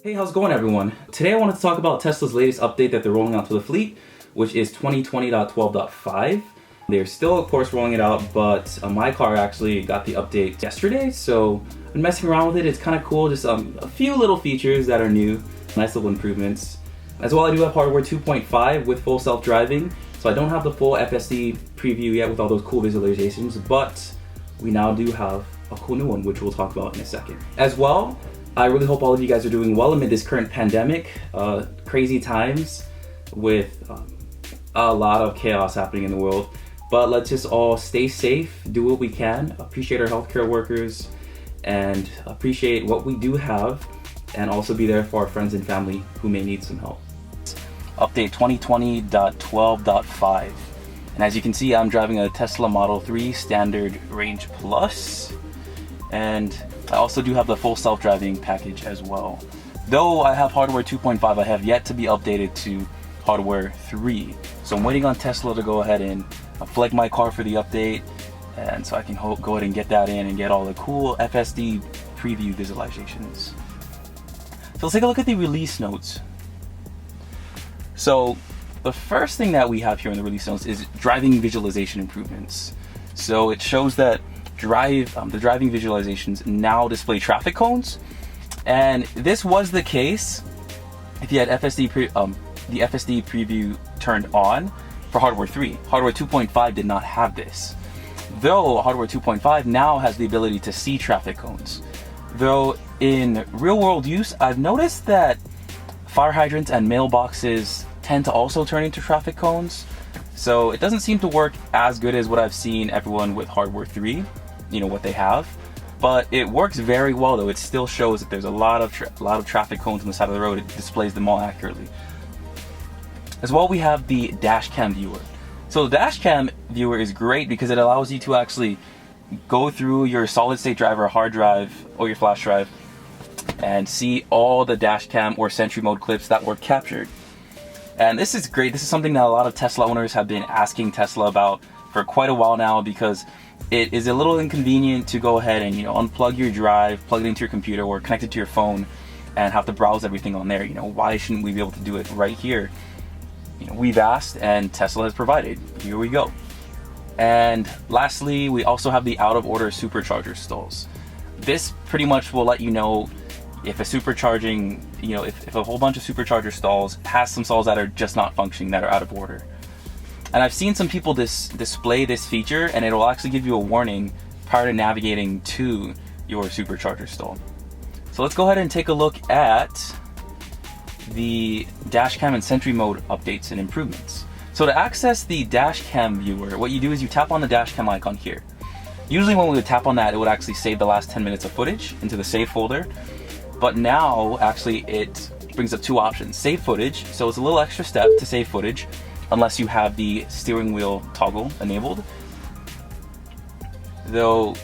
Hey, how's it going everyone? Today I wanted to talk about Tesla's latest update that they're rolling out to the fleet, which is 2020.12.5. They're still, of course, rolling it out, but my car actually got the update yesterday, so I've been messing around with it. It's kind of cool, just a few little features that are new, nice little improvements. As well, I do have hardware 2.5 with full self-driving, so I don't have the full FSD preview yet with all those cool visualizations, but we now do have a cool new one, which we'll talk about in a second. As well, I really hope all of you guys are doing well amid this current pandemic, crazy times with a lot of chaos happening in the world. But let's just all stay safe, do what we can, appreciate our healthcare workers, and appreciate what we do have, and also be there for our friends and family who may need some help. Update 2020.12.5. And as you can see, I'm driving a Tesla Model 3 Standard Range Plus, and I also do have the full self-driving package as well. Though I have hardware 2.5, I have yet to be updated to hardware 3. So I'm waiting on Tesla to go ahead and flag my car for the update, and so I can go ahead and get that in and get all the cool FSD preview visualizations. So let's take a look at the release notes. So the first thing that we have here in the release notes is driving visualization improvements. So it shows that the driving visualizations now display traffic cones, and this was the case if you had the FSD preview turned on for hardware 3. Hardware 2.5 did not have this, though hardware 2.5 now has the ability to see traffic cones. Though in real world use, I've noticed that fire hydrants and mailboxes tend to also turn into traffic cones, so it doesn't seem to work as good as what I've seen everyone with hardware 3, what they have, but it works very well. Though it still shows that there's a lot of traffic cones on the side of the road. It displays them all accurately. As well, we have the Dashcam Viewer. So the Dashcam Viewer is great because it allows you to actually go through your solid state drive or hard drive or your flash drive and see all the Dashcam or Sentry Mode clips that were captured. And this is great. This is something that a lot of Tesla owners have been asking Tesla about for quite a while now, because it is a little inconvenient to go ahead and unplug your drive, plug it into your computer, or connect it to your phone and have to browse everything on there. Why shouldn't we be able to do it right here? We've asked and Tesla has provided. Here we go. And lastly, we also have the out of order supercharger stalls. This pretty much will let you know if a supercharging, if a whole bunch of supercharger stalls has some stalls that are just not functioning, that are out of order. And I've seen some people display this feature, and it will actually give you a warning prior to navigating to your supercharger stall. So let's go ahead and take a look at the Dashcam and Sentry Mode updates and improvements. So to access the Dashcam Viewer, what you do is you tap on the Dashcam icon here. Usually when we would tap on that, it would actually save the last 10 minutes of footage into the save folder. But now, actually, it brings up two options. Save footage, so it's a little extra step to save footage, unless you have the steering wheel toggle enabled. Though,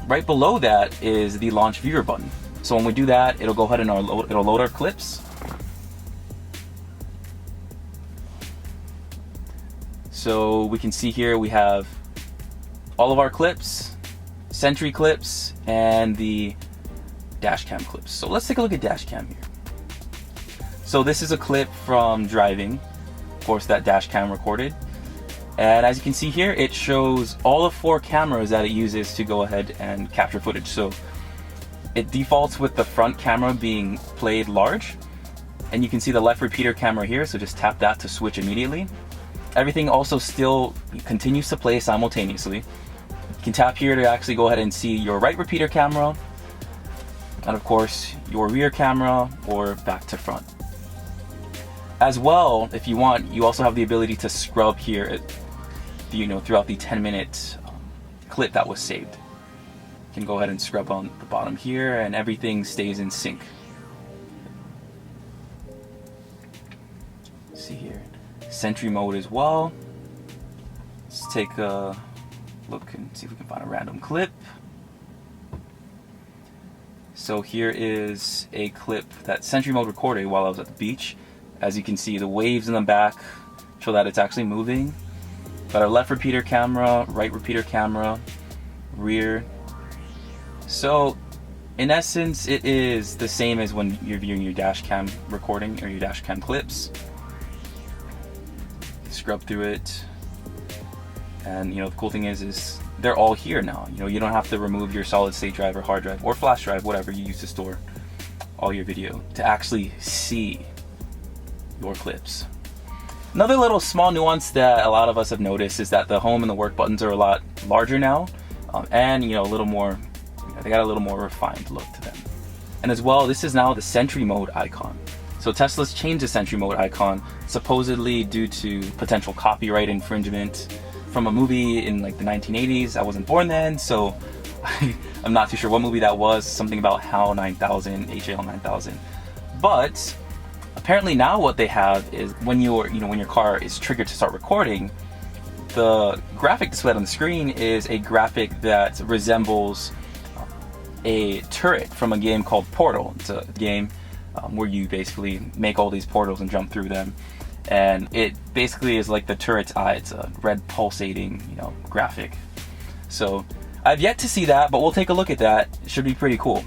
right below that is the Launch Viewer button. So when we do that, it'll go ahead and it'll load our clips. So we can see here we have all of our clips, Sentry clips, and the Dashcam clips. So let's take a look at Dashcam here. So this is a clip from driving, of course, that Dashcam recorded. And as you can see here, it shows all the 4 cameras that it uses to go ahead and capture footage. So it defaults with the front camera being played large, and you can see the left repeater camera here, so just tap that to switch immediately. Everything also still continues to play simultaneously. You can tap here to actually go ahead and see your right repeater camera, and of course your rear camera, or back to front. As well, if you want, you also have the ability to scrub here, throughout the 10-minute clip that was saved. You can go ahead and scrub on the bottom here, and everything stays in sync. Let's see here, Sentry Mode as well. Let's take a look and see if we can find a random clip. So here is a clip that Sentry Mode recorded while I was at the beach. As you can see, the waves in the back show that it's actually moving. Got our left repeater camera, right repeater camera, rear. So In essence, it is the same as when you're viewing your dashcam recording or your dashcam clips. Scrub through it, and the cool thing is they're all here now. You don't have to remove your solid state drive or hard drive or flash drive, whatever you use to store all your video, to actually see your clips. Another little small nuance that a lot of us have noticed is that the home and the work buttons are a lot larger now, and a little more, they got a little more refined look to them. And as well, this is now the Sentry Mode icon. So Tesla's changed the Sentry Mode icon, supposedly due to potential copyright infringement from a movie in like the 1980s. I wasn't born then, so I'm not too sure what movie that was. Something about HAL 9000, HAL 9000. But apparently now what they have is when your car is triggered to start recording, the graphic displayed on the screen is a graphic that resembles a turret from a game called Portal. It's a game where you basically make all these portals and jump through them, and it basically is like the turret's eye. It's a red pulsating graphic. So I've yet to see that, but we'll take a look at that. It should be pretty cool.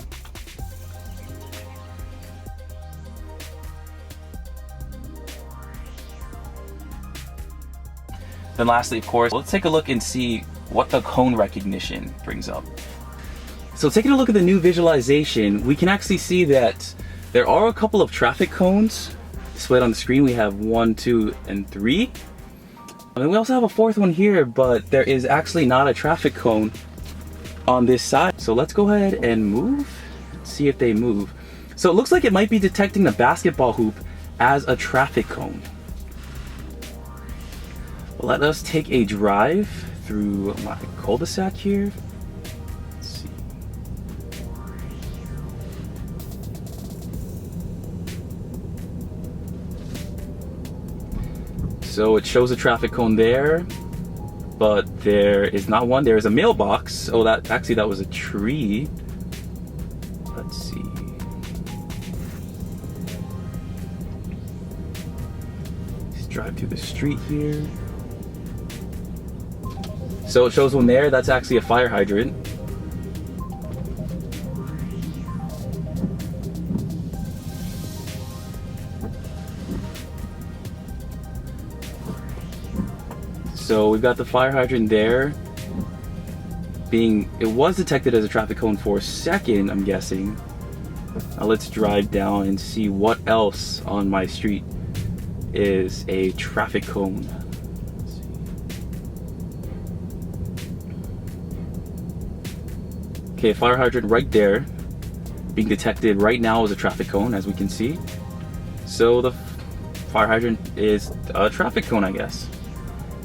Then lastly, of course, let's take a look and see what the cone recognition brings up. So taking a look at the new visualization, we can actually see that there are a couple of traffic cones displayed on the screen. We have 1, 2, and 3. And we also have a fourth one here, but there is actually not a traffic cone on this side. So let's go ahead and move, see if they move. So it looks like it might be detecting the basketball hoop as a traffic cone. Let us take a drive through my cul-de-sac here. Let's see. So it shows a traffic cone there, but there is not one. There is a mailbox. Oh, that was a tree. Let's see. Let's drive through the street here. So it shows one there. That's actually a fire hydrant. So we've got the fire hydrant there. It was detected as a traffic cone for a second, I'm guessing. Now let's drive down and see what else on my street is a traffic cone. Okay, fire hydrant right there, being detected right now as a traffic cone, as we can see. So the fire hydrant is a traffic cone, I guess.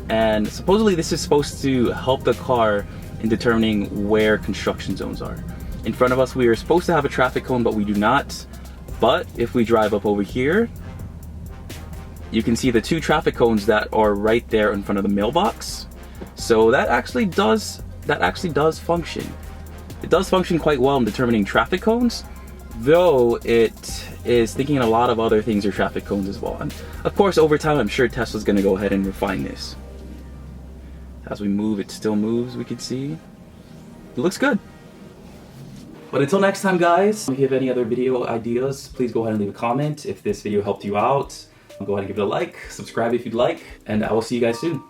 And supposedly this is supposed to help the car in determining where construction zones are. In front of us, we are supposed to have a traffic cone, but we do not. But if we drive up over here, you can see the 2 traffic cones that are right there in front of the mailbox. So that actually does function. It does function quite well in determining traffic cones, though it is thinking a lot of other things are traffic cones as well. And of course, over time, I'm sure Tesla's going to go ahead and refine this. As we move, it still moves, we can see. It looks good. But until next time, guys, if you have any other video ideas, please go ahead and leave a comment. If this video helped you out, go ahead and give it a like, subscribe if you'd like, and I will see you guys soon.